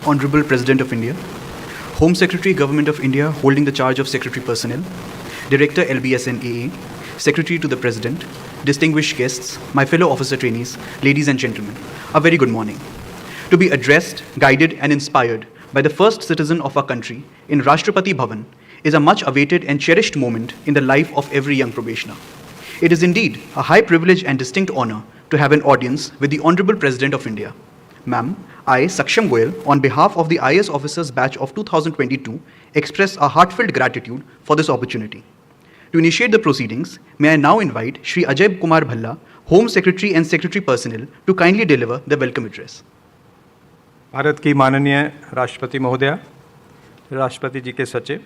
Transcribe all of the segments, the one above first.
Honorable President of India, Home Secretary, Government of India holding the charge of Secretary Personnel, Director LBSNAA, Secretary to the President, distinguished guests, my fellow officer trainees, ladies and gentlemen, a very good morning. To be addressed, guided and inspired by the first citizen of our country in Rashtrapati Bhavan is a much awaited and cherished moment in the life of every young probationer. It is indeed a high privilege and distinct honor to have an audience with the Honorable President of India. Ma'am, I, Saksham Goyal, on behalf of the IAS Officers Batch of 2022, express our heartfelt gratitude for this opportunity. To initiate the proceedings, may I now invite Shri Ajay Kumar Bhalla, Home Secretary and Secretary Personnel, to kindly deliver the welcome address. Bharat की माननीय राष्ट्रपति महोदया, राष्ट्रपति जी के सचिव,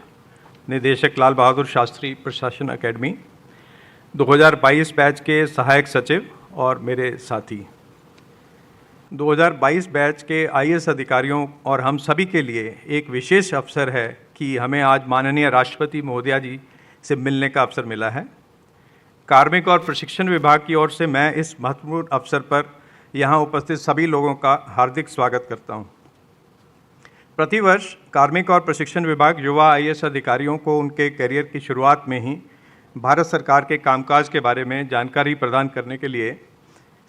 निदेशक लाल बहादुर शास्त्री प्रशासन academy, 2022 batch के सहायक सचिव और मेरे साथी, 2022 बैच के आईएएस अधिकारियों और हम सभी के लिए एक विशेष अवसर है कि हमें आज माननीय राष्ट्रपति महोदया जी से मिलने का अवसर मिला है। कार्मिक और प्रशिक्षण विभाग की ओर से मैं इस महत्वपूर्ण अवसर पर यहाँ उपस्थित सभी लोगों का हार्दिक स्वागत करता हूँ। प्रतिवर्ष कार्मिक और प्रशिक्षण विभाग युवा आईएएस अधिकारियों को उनके करियर की शुरुआत में ही भारत सरकार के कामकाज के बारे में जानकारी प्रदान करने के लिए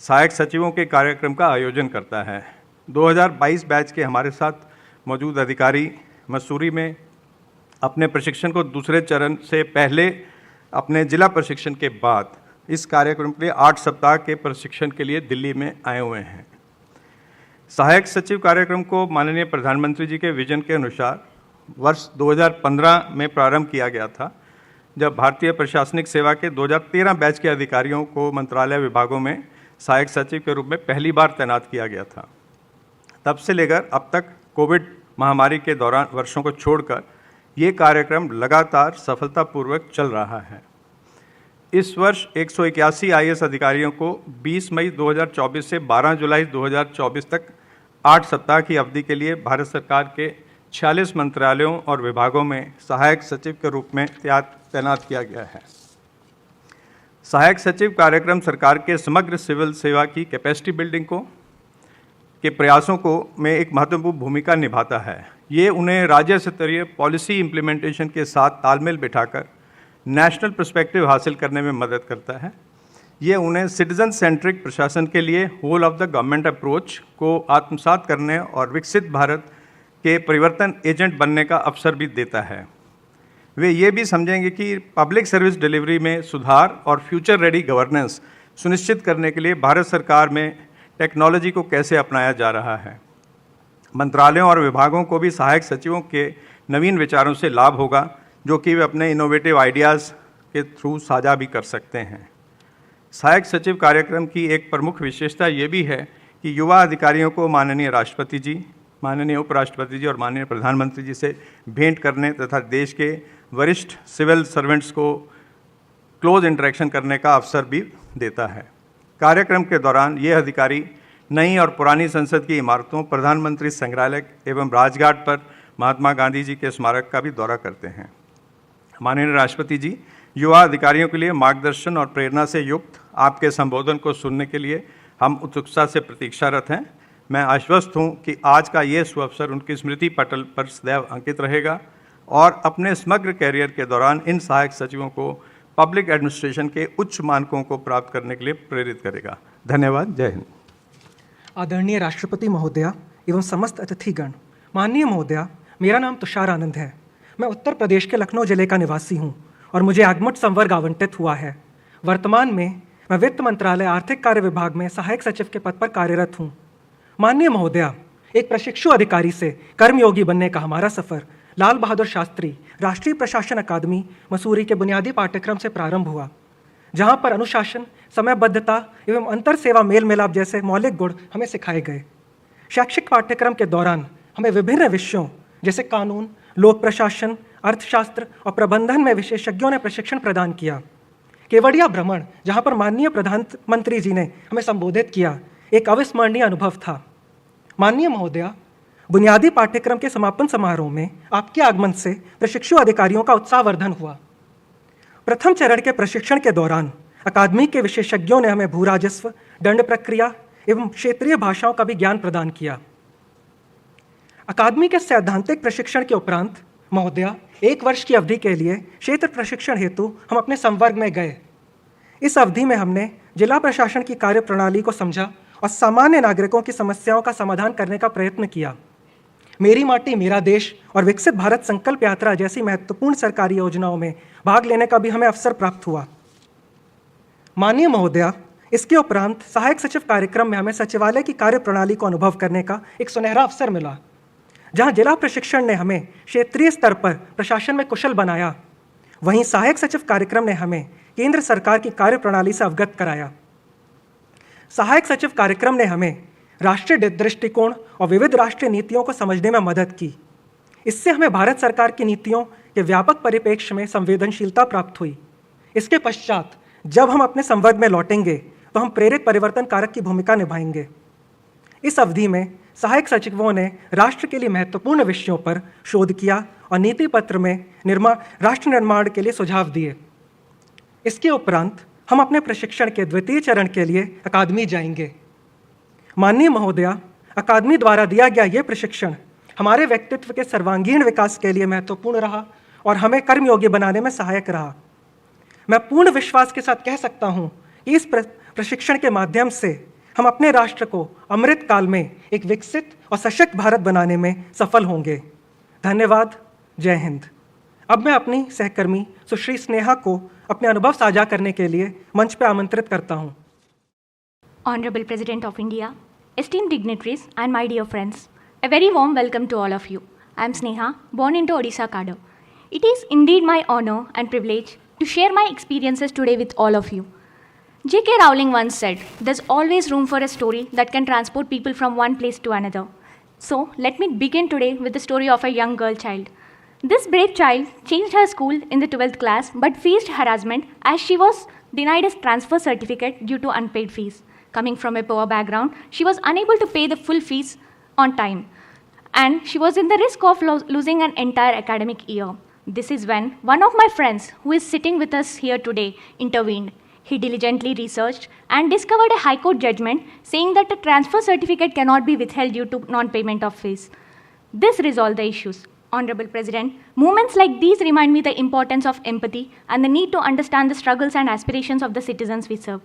सहायक सचिवों के कार्यक्रम का आयोजन करता है। 2022 बैच के हमारे साथ मौजूद अधिकारी मसूरी में अपने प्रशिक्षण को दूसरे चरण से पहले अपने जिला प्रशिक्षण के बाद इस कार्यक्रम के लिए 8 सप्ताह के प्रशिक्षण के लिए दिल्ली में आए हुए हैं। सहायक सचिव कार्यक्रम को माननीय प्रधानमंत्री जी के विजन के अनुसार वर्ष 2015 में प्रारंभ किया गया था, जब भारतीय प्रशासनिक सेवा के 2013 बैच के अधिकारियों को मंत्रालय विभागों में सहायक सचिव के रूप में पहली बार तैनात किया गया था। तब से लेकर अब तक कोविड महामारी के दौरान वर्षों को छोड़कर ये कार्यक्रम लगातार सफलतापूर्वक चल रहा है। इस वर्ष 181 आईएएस अधिकारियों को 20 मई 2024 से 12 जुलाई 2024 तक 8 सप्ताह की अवधि के लिए भारत सरकार के 46 मंत्रालयों और विभागों में सहायक सचिव के रूप में तैनात किया गया है। सहायक सचिव कार्यक्रम सरकार के समग्र सिविल सेवा की कैपेसिटी बिल्डिंग के प्रयासों को में एक महत्वपूर्ण भूमिका निभाता है। ये उन्हें राज्य स्तरीय पॉलिसी इम्प्लीमेंटेशन के साथ तालमेल बिठाकर नेशनल पर्सपेक्टिव हासिल करने में मदद करता है। ये उन्हें सिटीजन सेंट्रिक प्रशासन के लिए whole of the government approach को आत्मसात करने और विकसित भारत के परिवर्तन एजेंट बनने का अवसर भी देता है। वे ये भी समझेंगे कि पब्लिक सर्विस डिलीवरी में सुधार और फ्यूचर रेडी गवर्नेंस सुनिश्चित करने के लिए भारत सरकार में टेक्नोलॉजी को कैसे अपनाया जा रहा है। मंत्रालयों और विभागों को भी सहायक सचिवों के नवीन विचारों से लाभ होगा, जो कि वे अपने इनोवेटिव आइडियाज़ के थ्रू साझा भी कर सकते हैं। सहायक सचिव कार्यक्रम की एक प्रमुख विशेषता ये भी है कि युवा अधिकारियों को माननीय राष्ट्रपति जी, माननीय उपराष्ट्रपति जी और माननीय प्रधानमंत्री जी से भेंट करने तथा देश के वरिष्ठ सिविल सर्वेंट्स को क्लोज इंटरेक्शन करने का अवसर भी देता है। कार्यक्रम के दौरान ये अधिकारी नई और पुरानी संसद की इमारतों, प्रधानमंत्री संग्रहालय एवं राजघाट पर महात्मा गांधी जी के स्मारक का भी दौरा करते हैं। माननीय राष्ट्रपति जी, युवा अधिकारियों के लिए मार्गदर्शन और प्रेरणा से युक्त आपके संबोधन को सुनने के लिए हम उत्सुकता से प्रतीक्षारत हैं। मैं आश्वस्त हूं कि आज का ये सुअवसर उनकी स्मृति पटल पर सदैव अंकित रहेगा और अपने समग्र कैरियर के दौरान इन सहायक सचिवों को पब्लिक एडमिनिस्ट्रेशन के उच्च मानकों को प्राप्त करने के लिए प्रेरित करेगा। धन्यवाद। जय हिंद। आदरणीय राष्ट्रपति महोदया एवं समस्त अतिथिगण, माननीय महोदया, मेरा नाम तुषार आनंद है। मैं उत्तर प्रदेश के लखनऊ जिले का निवासी हूँ और मुझे आगमट संवर्ग आवंटित हुआ है। वर्तमान में मैं वित्त मंत्रालय आर्थिक कार्य विभाग में सहायक सचिव के पद पर कार्यरत हूँ। माननीय महोदया, एक प्रशिक्षु अधिकारी से कर्मयोगी बनने का हमारा सफ़र लाल बहादुर शास्त्री राष्ट्रीय प्रशासन अकादमी मसूरी के बुनियादी पाठ्यक्रम से प्रारंभ हुआ, जहाँ पर अनुशासन, समयबद्धता एवं अंतर सेवा मेल मिलाप जैसे मौलिक गुण हमें सिखाए गए। शैक्षिक पाठ्यक्रम के दौरान हमें विभिन्न विषयों जैसे कानून, लोक प्रशासन, अर्थशास्त्र और प्रबंधन में विशेषज्ञों ने प्रशिक्षण प्रदान किया। केवड़िया भ्रमण, जहाँ पर माननीय प्रधानमंत्री जी ने हमें संबोधित किया, एक अविस्मरणीय अनुभव था। माननीय महोदया, बुनियादी पाठ्यक्रम के समापन समारोह में आपके आगमन से प्रशिक्षु अधिकारियों का उत्साहवर्धन हुआ। प्रथम चरण के प्रशिक्षण के दौरान अकादमी के विशेषज्ञों ने हमें भू राजस्व, दंड प्रक्रिया एवं क्षेत्रीय भाषाओं का भी ज्ञान प्रदान किया। अकादमी के सैद्धांतिक प्रशिक्षण के उपरांत महोदया 1 वर्ष की अवधि के लिए क्षेत्र प्रशिक्षण हेतु हम अपने संवर्ग में गए। इस अवधि में हमने जिला प्रशासन की कार्यप्रणाली को समझा और सामान्य नागरिकों की समस्याओं का समाधान करने का प्रयत्न किया। मेरी माटी मेरा देश और विकसित भारत संकल्प यात्रा जैसी महत्वपूर्ण सरकारी योजनाओं में भाग लेने का भी हमें अवसर प्राप्त हुआ। माननीय महोदया, इसके उपरांत सहायक सचिव कार्यक्रम में हमें सचिवालय की कार्यप्रणाली को अनुभव करने का एक सुनहरा अवसर मिला, जहां जिला प्रशिक्षण ने हमें क्षेत्रीय स्तर पर प्रशासन में कुशल बनाया। वहीं सहायक सचिव कार्यक्रम ने हमें केंद्र सरकार की कार्यप्रणाली से अवगत कराया। सहायक सचिव कार्यक्रम ने हमें राष्ट्रीय दृष्टिकोण और विविध राष्ट्रीय नीतियों को समझने में मदद की। इससे हमें भारत सरकार की नीतियों के व्यापक परिप्रेक्ष्य में संवेदनशीलता प्राप्त हुई। इसके पश्चात जब हम अपने संवर्ग में लौटेंगे तो हम प्रेरक परिवर्तन कारक की भूमिका निभाएंगे। इस अवधि में सहायक सचिवों ने राष्ट्र के लिए महत्वपूर्ण विषयों पर शोध किया और नीति पत्र में राष्ट्र निर्माण के लिए सुझाव दिए। इसके उपरांत हम अपने प्रशिक्षण के द्वितीय चरण के लिए अकादमी जाएंगे। माननीय महोदया, अकादमी द्वारा दिया गया ये प्रशिक्षण हमारे व्यक्तित्व के सर्वांगीण विकास के लिए महत्वपूर्ण रहा और हमें कर्मयोगी बनाने में सहायक रहा। मैं पूर्ण विश्वास के साथ कह सकता हूँ कि इस प्रशिक्षण के माध्यम से हम अपने राष्ट्र को अमृत काल में एक विकसित और सशक्त भारत बनाने में सफल होंगे। धन्यवाद। जय हिंद। अब मैं अपनी सहकर्मी सुश्री स्नेहा को अपने अनुभव साझा करने के लिए मंच पर आमंत्रित करता हूँ। Honorable President of India, esteemed dignitaries and my dear friends, a very warm welcome to all of you. I am Sneha, born into Odisha cadre. It is indeed my honor and privilege to share my experiences today with all of you. J.K. Rowling once said, there's always room for a story that can transport people from one place to another. So let me begin today with the story of a young girl child. This brave child changed her school in the 12th class but faced harassment as she was denied a transfer certificate due to unpaid fees. Coming from a poor background, she was unable to pay the full fees on time, and she was in the risk of losing an entire academic year. This is when one of my friends, who is sitting with us here today, intervened. He diligently researched and discovered a High Court judgment saying that a transfer certificate cannot be withheld due to non-payment of fees. This resolved the issues. Honorable President, moments like these remind me the importance of empathy and the need to understand the struggles and aspirations of the citizens we serve.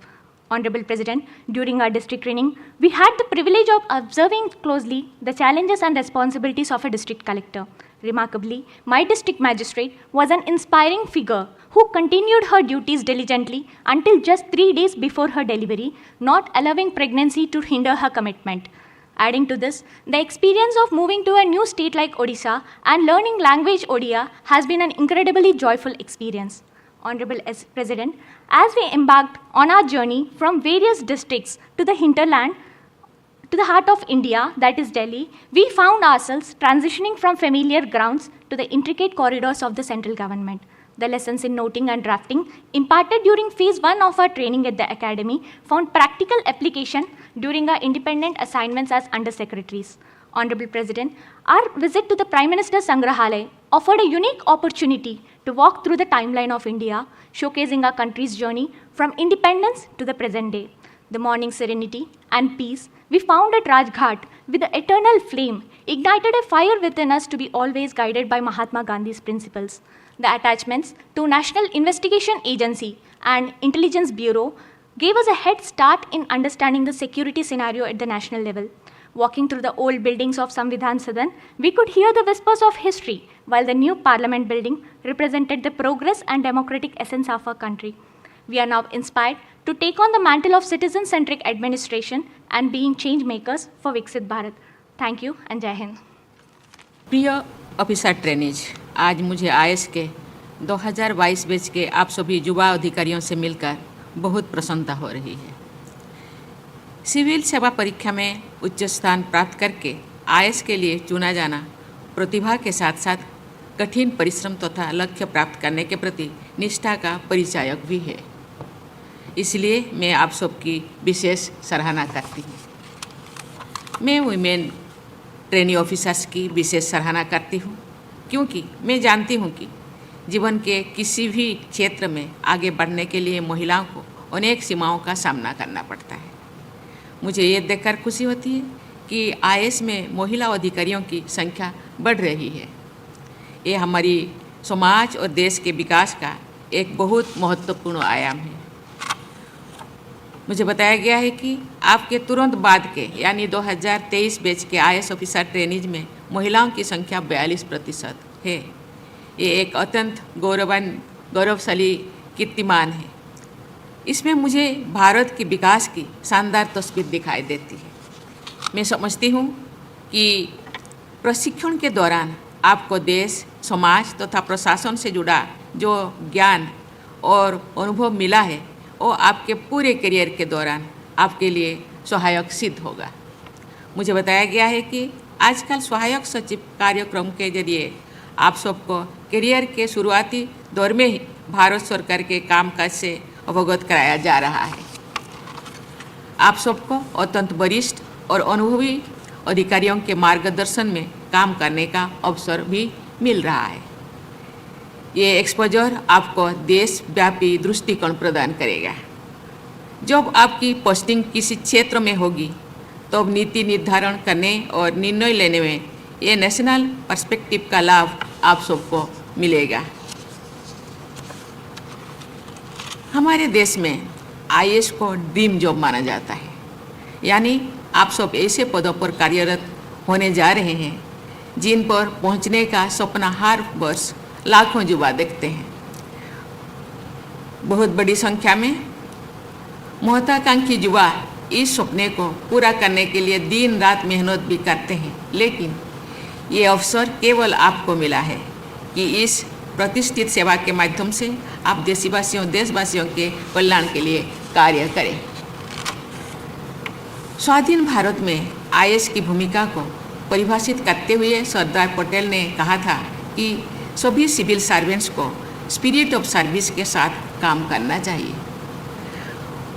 Honorable President, during our district training, we had the privilege of observing closely the challenges and responsibilities of a district collector. Remarkably, my district magistrate was an inspiring figure who continued her duties diligently until just 3 days before her delivery, not allowing pregnancy to hinder her commitment. Adding to this, the experience of moving to a new state like Odisha and learning language Odia has been an incredibly joyful experience. Honorable President, as we embarked on our journey from various districts to the hinterland, to the heart of India, that is Delhi, we found ourselves transitioning from familiar grounds to the intricate corridors of the central government. The lessons in noting and drafting imparted during phase 1 of our training at the academy found practical application during our independent assignments as undersecretaries. Honorable President, our visit to the Prime Minister's Sangrahalaya offered a unique opportunity to walk through the timeline of India, showcasing our country's journey from independence to the present day. The morning serenity and peace we found at Rajghat with the eternal flame ignited a fire within us to be always guided by Mahatma Gandhi's principles. The attachments to National Investigation Agency and Intelligence Bureau gave us a head start in understanding the security scenario at the national level. Walking through the old buildings of Samvidhan Sadan, we could hear the whispers of history, while the new parliament building represented the progress and democratic essence of our country. We are now inspired to take on the mantle of citizen-centric administration and being change makers for Viksit Bharat. Thank you and Jai Hind. प्रिय officer trainees, आज मुझे IAS के 2022 batch के आप सभी युवा अधिकारियों से मिलकर बहुत प्रसन्नता हो रही है। सिविल सेवा परीक्षा में उच्च स्थान प्राप्त करके आईएएस के लिए चुना जाना प्रतिभा के साथ साथ कठिन परिश्रम तथा लक्ष्य प्राप्त करने के प्रति निष्ठा का परिचायक भी है। इसलिए मैं आप सबकी विशेष सराहना करती हूँ। मैं वुमेन ट्रेनी ऑफिसर्स की विशेष सराहना करती हूँ, क्योंकि मैं जानती हूँ कि जीवन के किसी भी क्षेत्र में आगे बढ़ने के लिए महिलाओं को अनेक सीमाओं का सामना करना पड़ता है। मुझे ये देखकर खुशी होती है कि आईएएस में महिला अधिकारियों की संख्या बढ़ रही है। ये हमारी समाज और देश के विकास का एक बहुत महत्वपूर्ण आयाम है। मुझे बताया गया है कि आपके तुरंत बाद के यानी 2023 बैच के आईएएस ऑफिसर ट्रेनीज में महिलाओं की संख्या 42% है। ये एक अत्यंत गौरवशाली कीर्तिमान है। इसमें मुझे भारत के विकास की शानदार तस्वीर दिखाई देती है। मैं समझती हूँ कि प्रशिक्षण के दौरान आपको देश, समाज तथा प्रशासन से जुड़ा जो ज्ञान और अनुभव मिला है वो आपके पूरे करियर के दौरान आपके लिए सहायक सिद्ध होगा। मुझे बताया गया है कि आजकल सहायक सचिव कार्यक्रम के जरिए आप सबको करियर के शुरुआती दौर में ही भारत सरकार के कामकाज से अवगत कराया जा रहा है। आप सबको अत्यंत वरिष्ठ और अनुभवी अधिकारियों के मार्गदर्शन में काम करने का अवसर भी मिल रहा है। ये एक्सपोजर आपको देशव्यापी दृष्टिकोण प्रदान करेगा। जब आपकी पोस्टिंग किसी क्षेत्र में होगी तब नीति निर्धारण करने और निर्णय लेने में ये नेशनल पर्सपेक्टिव का लाभ आप सबको मिलेगा। हमारे देश में आईएएस को ड्रीम जॉब माना जाता है, यानी आप सब ऐसे पदों पर कार्यरत होने जा रहे हैं जिन पर पहुंचने का सपना हर वर्ष लाखों युवा देखते हैं। बहुत बड़ी संख्या में महत्वाकांक्षी युवा इस सपने को पूरा करने के लिए दिन रात मेहनत भी करते हैं, लेकिन ये अवसर केवल आपको मिला है कि इस प्रतिष्ठित सेवा के माध्यम से आप देशवासियों के कल्याण के लिए कार्य करें। स्वाधीन भारत में आईएएस की भूमिका को परिभाषित करते हुए सरदार पटेल ने कहा था कि सभी सिविल सर्वेंट्स को स्पिरिट ऑफ सर्विस के साथ काम करना चाहिए।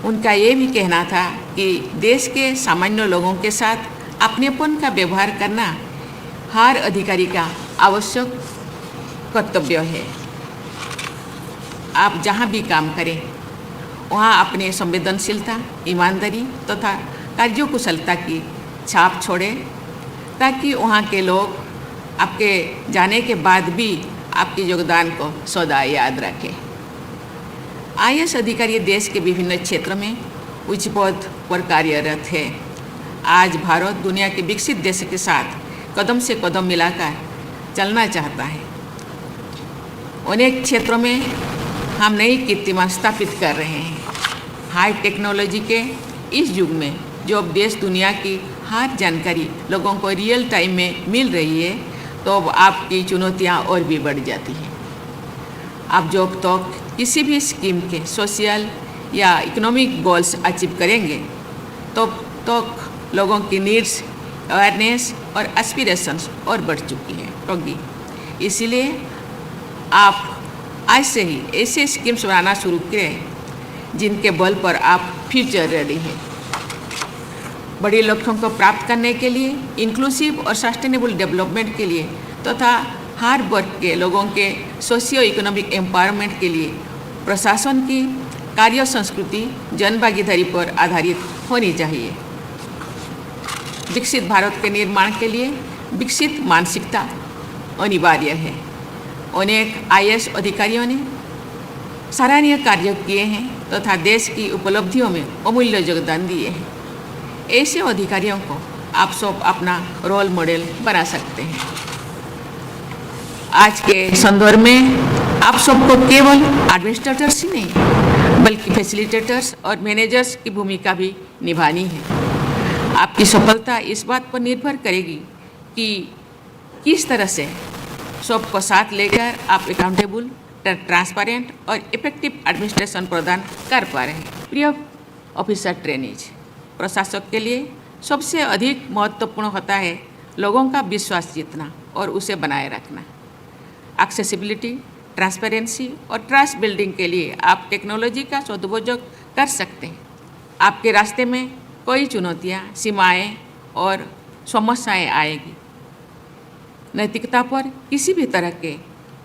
उनका ये भी कहना था कि देश के सामान्य लोगों के साथ अपनेपन का व्यवहार करना हर अधिकारी का आवश्यक कर्तव्य है। आप जहाँ भी काम करें वहाँ अपने संवेदनशीलता, ईमानदारी तथा कार्यकुशलता की छाप छोड़ें ताकि वहाँ के लोग आपके जाने के बाद भी आपके योगदान को सदा याद रखें। आईएएस अधिकारी देश के विभिन्न क्षेत्रों में उच्च पद पर कार्यरत है। आज भारत दुनिया के विकसित देश के साथ कदम से कदम मिलाकर चलना चाहता है। अनेक क्षेत्रों में हम नई कीर्तिमान स्थापित कर रहे हैं। हाई टेक्नोलॉजी के इस युग में जब देश दुनिया की हर जानकारी लोगों को रियल टाइम में मिल रही है तो अब आपकी चुनौतियां और भी बढ़ जाती हैं। आप जब तक किसी भी स्कीम के सोशल या इकोनॉमिक गोल्स अचीव करेंगे तब तक लोगों की नीड्स, अवेयरनेस और एस्पिरेशंस और बढ़ चुकी है होगी। इसीलिए आप आज से ही ऐसे स्कीम्स बनाना शुरू करें जिनके बल पर आप फ्यूचर रेडी हैं। बड़ी लक्ष्यों को प्राप्त करने के लिए, इंक्लूसिव और सस्टेनेबल डेवलपमेंट के लिए तथा हर वर्ग के लोगों के सोशियो इकोनॉमिक एम्पावरमेंट के लिए प्रशासन की कार्य संस्कृति जन भागीदारी पर आधारित होनी चाहिए। विकसित भारत के निर्माण के लिए विकसित मानसिकता अनिवार्य है। अनेक आईएएस अधिकारियों ने सराहनीय कार्य किए हैं तथा देश की उपलब्धियों में अमूल्य योगदान दिए हैं। ऐसे अधिकारियों को आप सब अपना रोल मॉडल बना सकते हैं। आज के संदर्भ में आप सबको केवल एडमिनिस्ट्रेटर्स ही नहीं बल्कि फैसिलिटेटर्स और मैनेजर्स की भूमिका भी निभानी है। आपकी सफलता इस बात पर निर्भर करेगी कि किस तरह से सबको साथ लेकर आप अकाउंटेबल, ट्रांसपेरेंट और इफेक्टिव एडमिनिस्ट्रेशन प्रदान कर पा रहे हैं। प्रिय ऑफिसर ट्रेनीज, प्रशासक के लिए सबसे अधिक महत्वपूर्ण होता है लोगों का विश्वास जीतना और उसे बनाए रखना। एक्सेसिबिलिटी, ट्रांसपेरेंसी और ट्रस्ट बिल्डिंग के लिए आप टेक्नोलॉजी का सदुपयोग कर सकते हैं। आपके रास्ते में कई चुनौतियां, सीमाएं और समस्याएं आएगी। नैतिकता पर किसी भी तरह के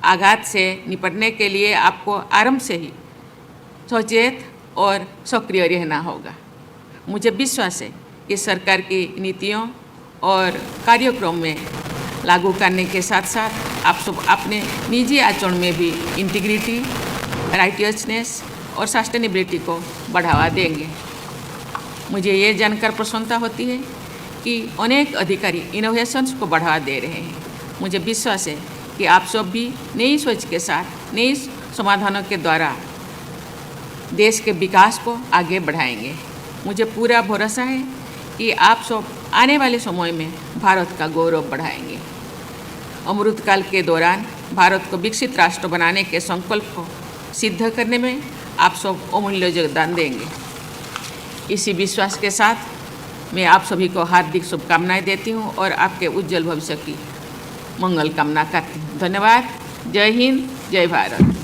आघात से निपटने के लिए आपको आरंभ से ही सचेत और सक्रिय रहना होगा। मुझे विश्वास है कि सरकार की नीतियों और कार्यक्रम में लागू करने के साथ साथ आप सब अपने निजी आचरण में भी इंटीग्रिटी, राइटियसनेस और सस्टेनेबिलिटी को बढ़ावा देंगे। मुझे ये जानकर प्रसन्नता होती है कि अनेक अधिकारी इनोवेशंस को बढ़ावा दे रहे हैं। मुझे विश्वास है कि आप सब भी नई सोच के साथ नई समाधानों के द्वारा देश के विकास को आगे बढ़ाएंगे। मुझे पूरा भरोसा है कि आप सब आने वाले समय में भारत का गौरव बढ़ाएंगे। अमृतकाल के दौरान भारत को विकसित राष्ट्र बनाने के संकल्प को सिद्ध करने में आप सब अमूल्य योगदान देंगे। इसी विश्वास के साथ मैं आप सभी को हार्दिक शुभकामनाएं देती हूं और आपके उज्जवल भविष्य की मंगल कामना करती हूं। धन्यवाद। जय हिंद, जय भारत।